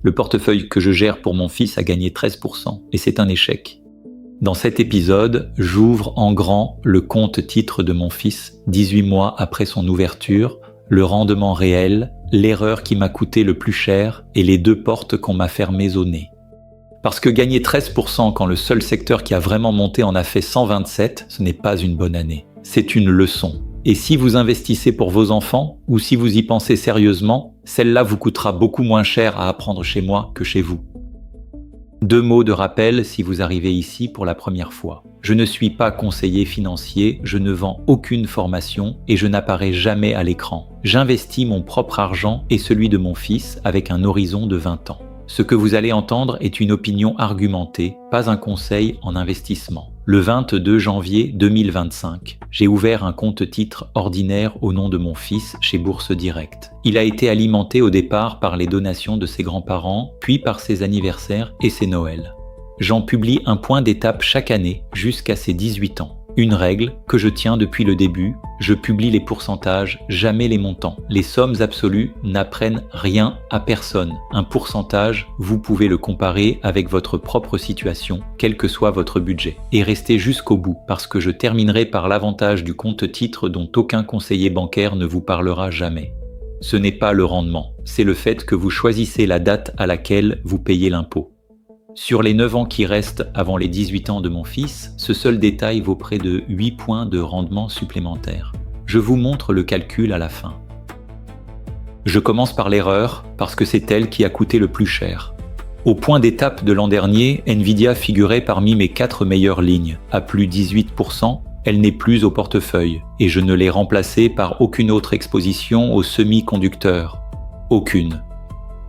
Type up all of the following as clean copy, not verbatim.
Le portefeuille que je gère pour mon fils a gagné 13% et c'est un échec. Dans cet épisode, j'ouvre en grand le compte-titre de mon fils 18 mois après son ouverture, le rendement réel, l'erreur qui m'a coûté le plus cher et les 2 portes qu'on m'a fermées au nez. Parce que gagner 13% quand le seul secteur qui a vraiment monté en a fait 127, ce n'est pas une bonne année. C'est une leçon. Et si vous investissez pour vos enfants, ou si vous y pensez sérieusement, celle-là vous coûtera beaucoup moins cher à apprendre chez moi que chez vous. 2 mots de rappel si vous arrivez ici pour la première fois. Je ne suis pas conseiller financier, je ne vends aucune formation et je n'apparais jamais à l'écran. J'investis mon propre argent et celui de mon fils avec un horizon de 20 ans. Ce que vous allez entendre est une opinion argumentée, pas un conseil en investissement. Le 22 janvier 2025, j'ai ouvert un compte-titre ordinaire au nom de mon fils chez Bourse Direct. Il a été alimenté au départ par les donations de ses grands-parents, puis par ses anniversaires et ses Noëls. J'en publie un point d'étape chaque année jusqu'à ses 18 ans. Une règle que je tiens depuis le début, je publie les pourcentages, jamais les montants. Les sommes absolues n'apprennent rien à personne. Un pourcentage, vous pouvez le comparer avec votre propre situation, quel que soit votre budget. Et restez jusqu'au bout, parce que je terminerai par l'avantage du compte-titre dont aucun conseiller bancaire ne vous parlera jamais. Ce n'est pas le rendement, c'est le fait que vous choisissez la date à laquelle vous payez l'impôt. Sur les 9 ans qui restent avant les 18 ans de mon fils, ce seul détail vaut près de 8 points de rendement supplémentaire. Je vous montre le calcul à la fin. Je commence par l'erreur, parce que c'est elle qui a coûté le plus cher. Au point d'étape de l'an dernier, Nvidia figurait parmi mes 4 meilleures lignes. À plus 18%, elle n'est plus au portefeuille, et je ne l'ai remplacée par aucune autre exposition aux semi-conducteurs. Aucune.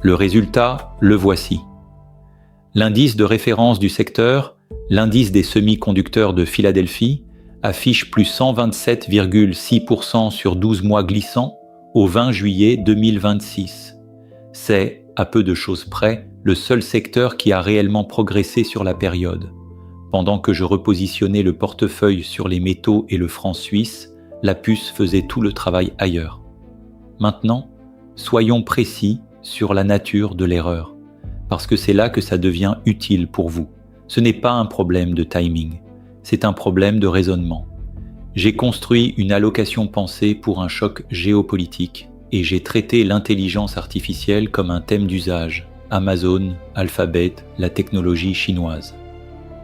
Le résultat, le voici. L'indice de référence du secteur, l'indice des semi-conducteurs de Philadelphie, affiche plus 127,6% sur 12 mois glissants au 20 juillet 2026. C'est, à peu de choses près, le seul secteur qui a réellement progressé sur la période. Pendant que je repositionnais le portefeuille sur les métaux et le franc suisse, la puce faisait tout le travail ailleurs. Maintenant, soyons précis sur la nature de l'erreur. Parce que c'est là que ça devient utile pour vous. Ce n'est pas un problème de timing, c'est un problème de raisonnement. J'ai construit une allocation pensée pour un choc géopolitique et j'ai traité l'intelligence artificielle comme un thème d'usage, Amazon, Alphabet, la technologie chinoise.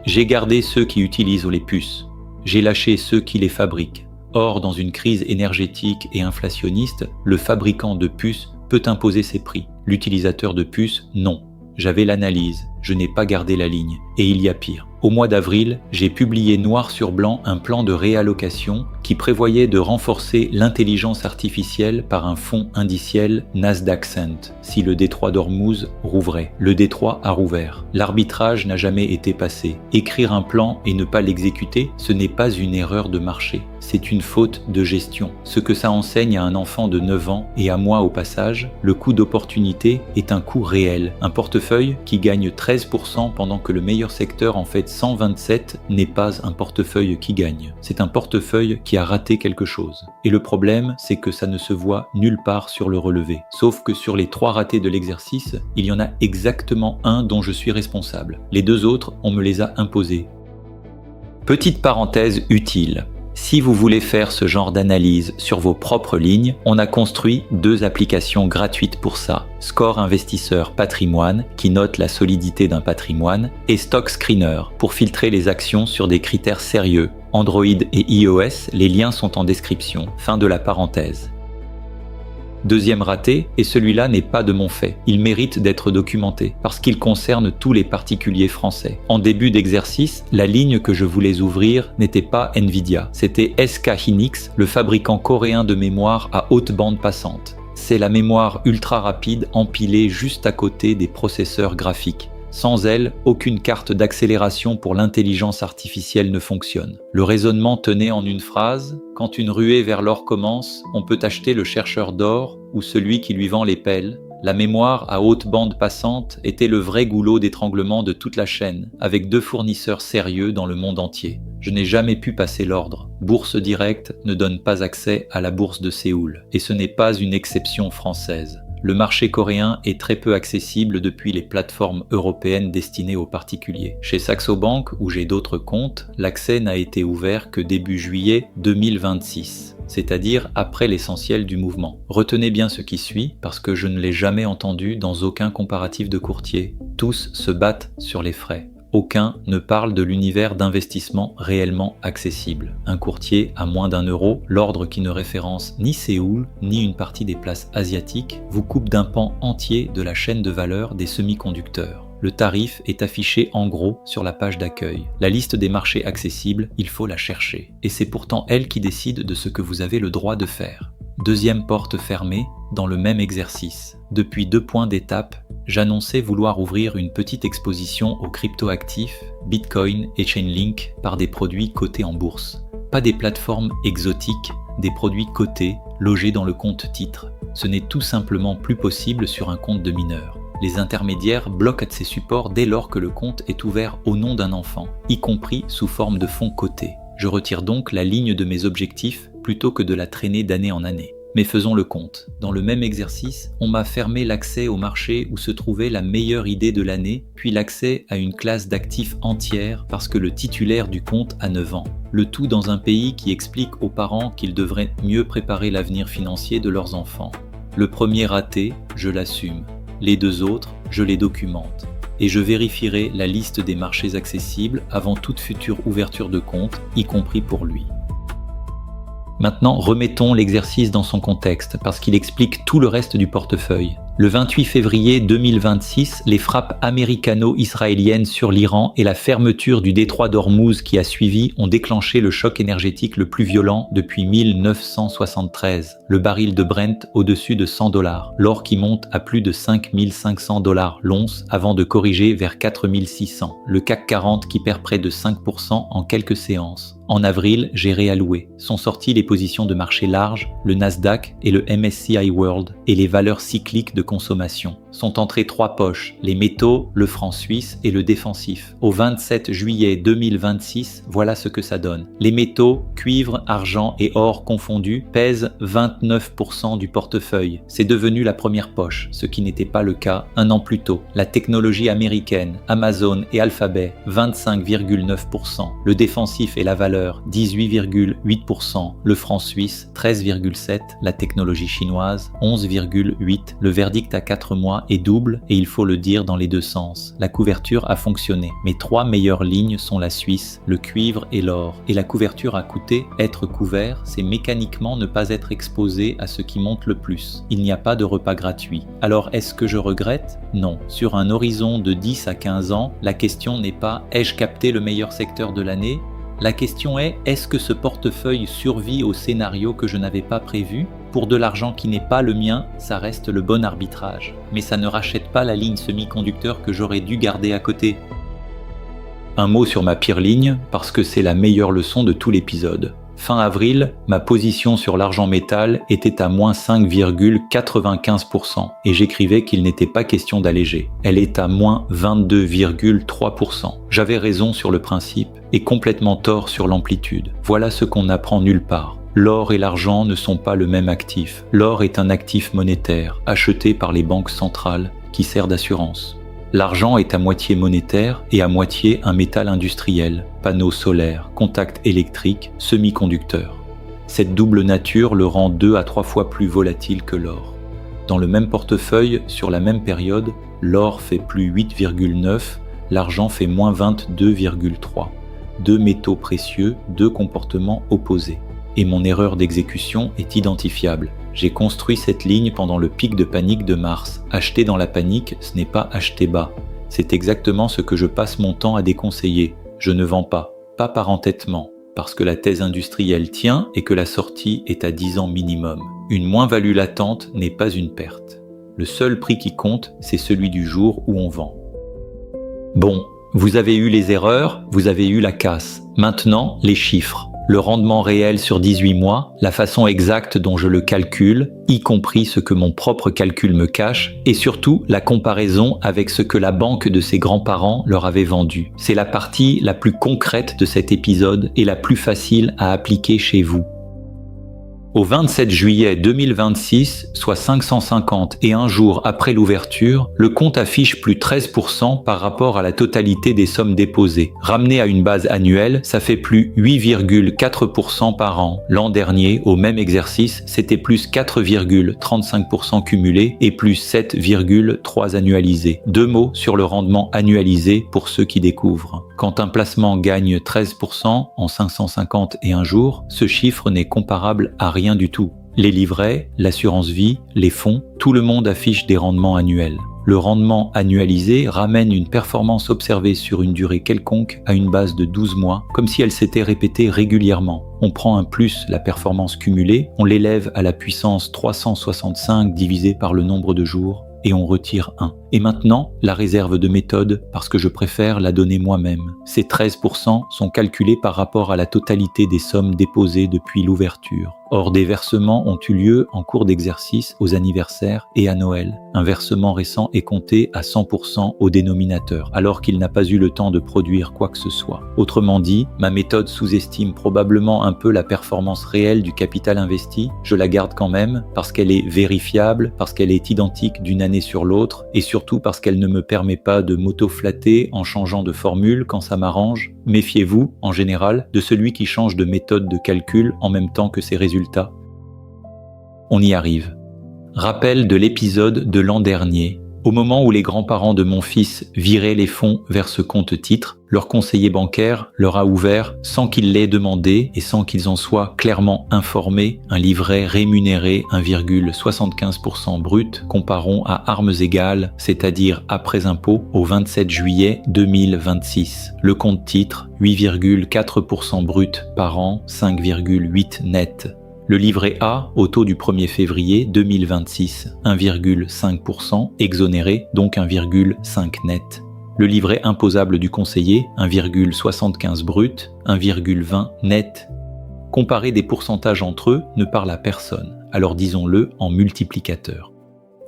J'ai gardé ceux qui utilisent les puces, j'ai lâché ceux qui les fabriquent. Or, dans une crise énergétique et inflationniste, le fabricant de puces peut imposer ses prix. L'utilisateur de puces, non. J'avais l'analyse, je n'ai pas gardé la ligne, et il y a pire. Au mois d'avril, j'ai publié noir sur blanc un plan de réallocation qui prévoyait de renforcer l'intelligence artificielle par un fonds indiciel Nasdaq Cent, si le détroit d'Ormuz rouvrait. Le détroit a rouvert. L'arbitrage n'a jamais été passé. Écrire un plan et ne pas l'exécuter, ce n'est pas une erreur de marché, c'est une faute de gestion. Ce que ça enseigne à un enfant de 9 ans et à moi au passage, le coût d'opportunité est un coût réel. Un portefeuille qui gagne 13% pendant que le meilleur secteur en fait 127 n'est pas un portefeuille qui gagne. C'est un portefeuille qui a raté quelque chose. Et le problème, c'est que ça ne se voit nulle part sur le relevé. Sauf que sur les 3 ratés de l'exercice, il y en a exactement un dont je suis responsable. Les 2 autres, on me les a imposés. Petite parenthèse utile. Si vous voulez faire ce genre d'analyse sur vos propres lignes, on a construit 2 applications gratuites pour ça. Score Investisseur Patrimoine, qui note la solidité d'un patrimoine, et Stock Screener, pour filtrer les actions sur des critères sérieux. Android et iOS, les liens sont en description. Fin de la parenthèse. Deuxième raté, et celui-là n'est pas de mon fait. Il mérite d'être documenté, parce qu'il concerne tous les particuliers français. En début d'exercice, la ligne que je voulais ouvrir n'était pas Nvidia, c'était SK Hynix, le fabricant coréen de mémoire à haute bande passante. C'est la mémoire ultra rapide empilée juste à côté des processeurs graphiques. Sans elle, aucune carte d'accélération pour l'intelligence artificielle ne fonctionne. Le raisonnement tenait en une phrase: quand une ruée vers l'or commence, on peut acheter le chercheur d'or ou celui qui lui vend les pelles. La mémoire à haute bande passante était le vrai goulot d'étranglement de toute la chaîne, avec 2 fournisseurs sérieux dans le monde entier. Je n'ai jamais pu passer l'ordre. Bourse Direct ne donne pas accès à la bourse de Séoul, et ce n'est pas une exception française. Le marché coréen est très peu accessible depuis les plateformes européennes destinées aux particuliers. Chez Saxo Bank, où j'ai d'autres comptes, l'accès n'a été ouvert que début juillet 2026, c'est-à-dire après l'essentiel du mouvement. Retenez bien ce qui suit, parce que je ne l'ai jamais entendu dans aucun comparatif de courtier. Tous se battent sur les frais. Aucun ne parle de l'univers d'investissement réellement accessible. Un courtier à moins d'€1, l'ordre qui ne référence ni Séoul, ni une partie des places asiatiques, vous coupe d'un pan entier de la chaîne de valeur des semi-conducteurs. Le tarif est affiché en gros sur la page d'accueil. La liste des marchés accessibles, il faut la chercher. Et c'est pourtant elle qui décide de ce que vous avez le droit de faire. Deuxième porte fermée, dans le même exercice. Depuis 2 points d'étape, j'annonçais vouloir ouvrir une petite exposition aux cryptoactifs, Bitcoin et Chainlink par des produits cotés en bourse. Pas des plateformes exotiques, des produits cotés, logés dans le compte titre. Ce n'est tout simplement plus possible sur un compte de mineur. Les intermédiaires bloquent ces supports dès lors que le compte est ouvert au nom d'un enfant, y compris sous forme de fonds cotés. Je retire donc la ligne de mes objectifs plutôt que de la traîner d'année en année. Mais faisons le compte. Dans le même exercice, on m'a fermé l'accès au marché où se trouvait la meilleure idée de l'année, puis l'accès à une classe d'actifs entière parce que le titulaire du compte a 9 ans. Le tout dans un pays qui explique aux parents qu'ils devraient mieux préparer l'avenir financier de leurs enfants. Le premier raté, je l'assume. Les 2 autres, je les documente. Et je vérifierai la liste des marchés accessibles avant toute future ouverture de compte, y compris pour lui. Maintenant, remettons l'exercice dans son contexte, parce qu'il explique tout le reste du portefeuille. Le 28 février 2026, les frappes américano-israéliennes sur l'Iran et la fermeture du détroit d'Ormuz qui a suivi ont déclenché le choc énergétique le plus violent depuis 1973. Le baril de Brent au-dessus de $100, l'or qui monte à plus de $5 500 l'once avant de corriger vers 4 600. Le CAC 40 qui perd près de 5% en quelques séances. En avril, j'ai réalloué. Sont sorties les positions de marché large, le Nasdaq et le MSCI World, et les valeurs cycliques de consommation. Sont entrées 3 poches, les métaux, le franc suisse et le défensif. Au 27 juillet 2026, voilà ce que ça donne. Les métaux, cuivre, argent et or confondus, pèsent 29% du portefeuille. C'est devenu la première poche, ce qui n'était pas le cas un an plus tôt. La technologie américaine, Amazon et Alphabet, 25,9%. Le défensif et la valeur, 18,8%. Le franc suisse, 13,7%. La technologie chinoise, 11,8%. Le verdict à 4 mois est double et il faut le dire dans les 2 sens. La couverture a fonctionné. Mes 3 meilleures lignes sont la Suisse, le cuivre et l'or. Et la couverture a coûté. Être couvert, c'est mécaniquement ne pas être exposé à ce qui monte le plus. Il n'y a pas de repas gratuit. Alors est-ce que je regrette? Non. Sur un horizon de 10 à 15 ans, la question n'est pas « ai-je capté le meilleur secteur de l'année ?» La question est, est-ce que ce portefeuille survit au scénario que je n'avais pas prévu? Pour de l'argent qui n'est pas le mien, ça reste le bon arbitrage. Mais ça ne rachète pas la ligne semi-conducteur que j'aurais dû garder à côté. Un mot sur ma pire ligne, parce que c'est la meilleure leçon de tout l'épisode. Fin avril, ma position sur l'argent métal était à moins 5,95% et j'écrivais qu'il n'était pas question d'alléger. Elle est à moins 22,3%. J'avais raison sur le principe et complètement tort sur l'amplitude. Voilà ce qu'on n'apprend nulle part. L'or et l'argent ne sont pas le même actif. L'or est un actif monétaire, acheté par les banques centrales, qui sert d'assurance. L'argent est à moitié monétaire et à moitié un métal industriel, panneaux solaires, contacts électriques, semi-conducteurs. Cette double nature le rend 2 à 3 fois plus volatile que l'or. Dans le même portefeuille, sur la même période, l'or fait plus 8,9, l'argent fait moins 22,3. 2 métaux précieux, 2 comportements opposés. Et mon erreur d'exécution est identifiable. J'ai construit cette ligne pendant le pic de panique de mars. Acheter dans la panique, ce n'est pas acheter bas. C'est exactement ce que je passe mon temps à déconseiller. Je ne vends pas par entêtement, parce que la thèse industrielle tient et que la sortie est à 10 ans minimum. Une moins-value latente n'est pas une perte. Le seul prix qui compte, c'est celui du jour où on vend. Bon, vous avez eu les erreurs, vous avez eu la casse. Maintenant, les chiffres. Le rendement réel sur 18 mois, la façon exacte dont je le calcule, y compris ce que mon propre calcul me cache, et surtout la comparaison avec ce que la banque de ses grands-parents leur avait vendu. C'est la partie la plus concrète de cet épisode et la plus facile à appliquer chez vous. Au 27 juillet 2026, soit 550 et un jour après l'ouverture, le compte affiche plus 13% par rapport à la totalité des sommes déposées. Ramené à une base annuelle, ça fait plus 8,4% par an. L'an dernier, au même exercice, c'était plus 4,35% cumulé et plus 7,3% annualisé. 2 mots sur le rendement annualisé pour ceux qui découvrent. Quand un placement gagne 13% en 550 et un jours, ce chiffre n'est comparable à rien du tout. Les livrets, l'assurance vie, les fonds, tout le monde affiche des rendements annuels. Le rendement annualisé ramène une performance observée sur une durée quelconque à une base de 12 mois, comme si elle s'était répétée régulièrement. On prend un plus la performance cumulée, on l'élève à la puissance 365 divisé par le nombre de jours, et on retire 1. Et maintenant, la réserve de méthode, parce que je préfère la donner moi-même. Ces 13% sont calculés par rapport à la totalité des sommes déposées depuis l'ouverture. Or, des versements ont eu lieu en cours d'exercice aux anniversaires et à Noël. Un versement récent est compté à 100% au dénominateur, alors qu'il n'a pas eu le temps de produire quoi que ce soit. Autrement dit, ma méthode sous-estime probablement un peu la performance réelle du capital investi. Je la garde quand même parce qu'elle est vérifiable, parce qu'elle est identique d'une année sur l'autre, et surtout parce qu'elle ne me permet pas de m'auto-flatter en changeant de formule quand ça m'arrange. Méfiez-vous, en général, de celui qui change de méthode de calcul en même temps que ses résultats. On y arrive. Rappel de l'épisode de l'an dernier. Au moment où les grands-parents de mon fils viraient les fonds vers ce compte-titre, leur conseiller bancaire leur a ouvert, sans qu'ils l'aient demandé et sans qu'ils en soient clairement informés, un livret rémunéré 1,75% brut, comparons à armes égales, c'est-à-dire après impôt, au 27 juillet 2026. Le compte-titre, 8,4% brut par an, 5,8 net. Le livret A, au taux du 1er février 2026, 1,5%, exonéré, donc 1,5 net. Le livret imposable du conseiller, 1,75 brut, 1,20 net. Comparer des pourcentages entre eux ne parle à personne, alors disons-le en multiplicateur.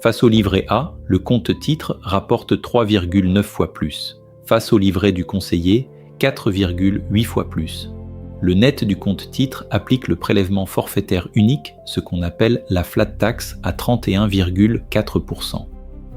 Face au livret A, le compte-titre rapporte 3,9 fois plus. Face au livret du conseiller, 4,8 fois plus. Le net du compte-titre applique le prélèvement forfaitaire unique, ce qu'on appelle la flat tax, à 31,4%.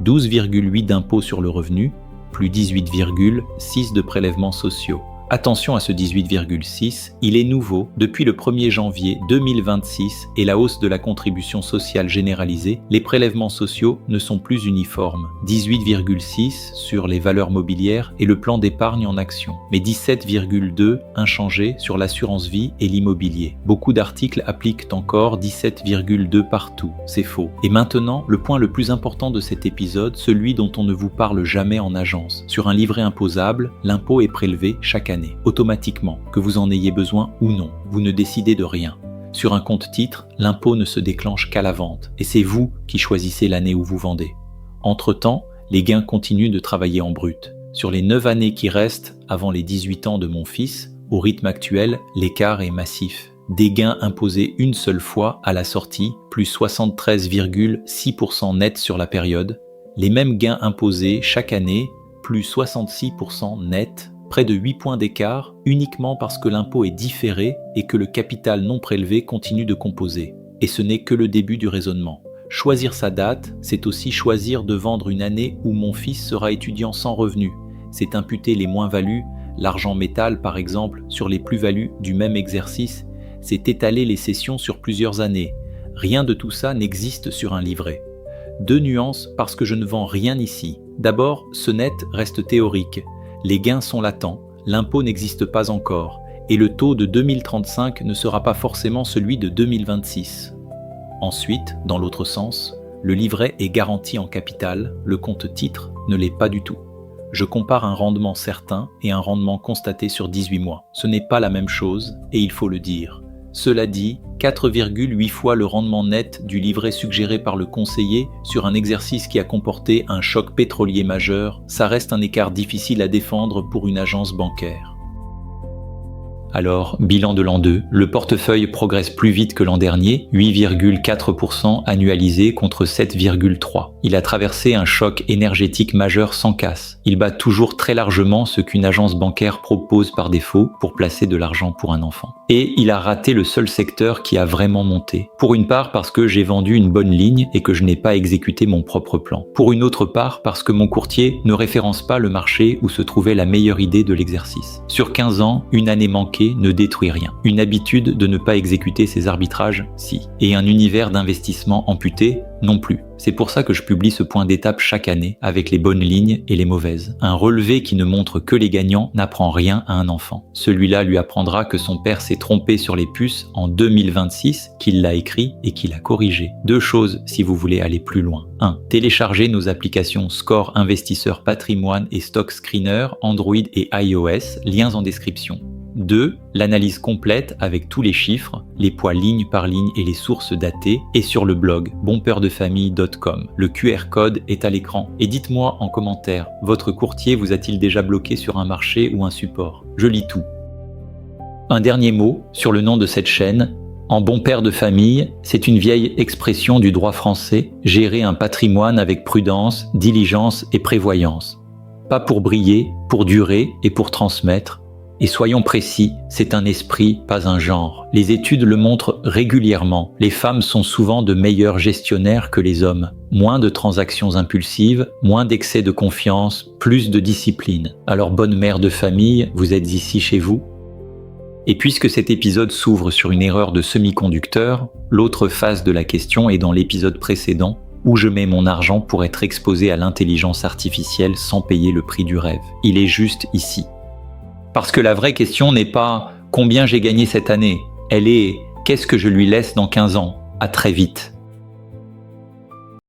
12,8 d'impôt sur le revenu, plus 18,6 de prélèvements sociaux. Attention à ce 18,6, il est nouveau depuis le 1er janvier 2026 et la hausse de la contribution sociale généralisée, les prélèvements sociaux ne sont plus uniformes. 18,6 sur les valeurs mobilières et le plan d'épargne en actions, mais 17,2 inchangé sur l'assurance vie et l'immobilier. Beaucoup d'articles appliquent encore 17,2 partout, c'est faux. Et maintenant, le point le plus important de cet épisode, celui dont on ne vous parle jamais en agence. Sur un livret imposable, l'impôt est prélevé chaque année. Automatiquement, que vous en ayez besoin ou non, vous ne décidez de rien. Sur un compte-titre, l'impôt ne se déclenche qu'à la vente, et c'est vous qui choisissez l'année où vous vendez. Entre-temps, les gains continuent de travailler en brut. Sur les 9 années qui restent avant les 18 ans de mon fils, au rythme actuel, l'écart est massif. Des gains imposés une seule fois à la sortie, plus 73,6% net sur la période. Les mêmes gains imposés chaque année, plus 66% net, près de 8 points d'écart, uniquement parce que l'impôt est différé et que le capital non prélevé continue de composer. Et ce n'est que le début du raisonnement. Choisir sa date, c'est aussi choisir de vendre une année où mon fils sera étudiant sans revenu. C'est imputer les moins-values, l'argent métal par exemple, sur les plus-values du même exercice. C'est étaler les cessions sur plusieurs années. Rien de tout ça n'existe sur un livret. 2 nuances parce que je ne vends rien ici. D'abord, ce net reste théorique. Les gains sont latents, l'impôt n'existe pas encore, et le taux de 2035 ne sera pas forcément celui de 2026. Ensuite, dans l'autre sens, le livret est garanti en capital, le compte-titre ne l'est pas du tout. Je compare un rendement certain et un rendement constaté sur 18 mois. Ce n'est pas la même chose, et il faut le dire. Cela dit, 4,8 fois le rendement net du livret suggéré par le conseiller sur un exercice qui a comporté un choc pétrolier majeur, ça reste un écart difficile à défendre pour une agence bancaire. Alors, bilan de l'an 2, le portefeuille progresse plus vite que l'an dernier, 8,4% annualisé contre 7,3%. Il a traversé un choc énergétique majeur sans casse. Il bat toujours très largement ce qu'une agence bancaire propose par défaut pour placer de l'argent pour un enfant. Et il a raté le seul secteur qui a vraiment monté. Pour une part parce que j'ai vendu une bonne ligne et que je n'ai pas exécuté mon propre plan. Pour une autre part parce que mon courtier ne référence pas le marché où se trouvait la meilleure idée de l'exercice. Sur 15 ans, une année manquée ne détruit rien. Une habitude de ne pas exécuter ses arbitrages, si. Et un univers d'investissement amputé, non plus. C'est pour ça que je publie ce point d'étape chaque année, avec les bonnes lignes et les mauvaises. Un relevé qui ne montre que les gagnants n'apprend rien à un enfant. Celui-là lui apprendra que son père s'est trompé sur les puces en 2026, qu'il l'a écrit et qu'il a corrigé. 2 choses si vous voulez aller plus loin. 1. Téléchargez nos applications Score Investisseur Patrimoine et Stock Screener, Android et iOS, liens en description. 2. L'analyse complète avec tous les chiffres, les poids ligne par ligne et les sources datées est sur le blog bonpeurdefamille.com. Le QR code est à l'écran. Et dites-moi en commentaire, votre courtier vous a-t-il déjà bloqué sur un marché ou un support? Je lis tout. Un dernier mot sur le nom de cette chaîne. En bon père de famille, c'est une vieille expression du droit français, gérer un patrimoine avec prudence, diligence et prévoyance. Pas pour briller, pour durer et pour transmettre. Et soyons précis, c'est un esprit, pas un genre. Les études le montrent régulièrement. Les femmes sont souvent de meilleurs gestionnaires que les hommes. Moins de transactions impulsives, moins d'excès de confiance, plus de discipline. Alors bonne mère de famille, vous êtes ici chez vous? Et puisque cet épisode s'ouvre sur une erreur de semi-conducteur, l'autre face de la question est dans l'épisode précédent, où je mets mon argent pour être exposé à l'intelligence artificielle sans payer le prix du rêve. Il est juste ici. Parce que la vraie question n'est pas « combien j'ai gagné cette année ?» Elle est « qu'est-ce que je lui laisse dans 15 ans ?» À très vite.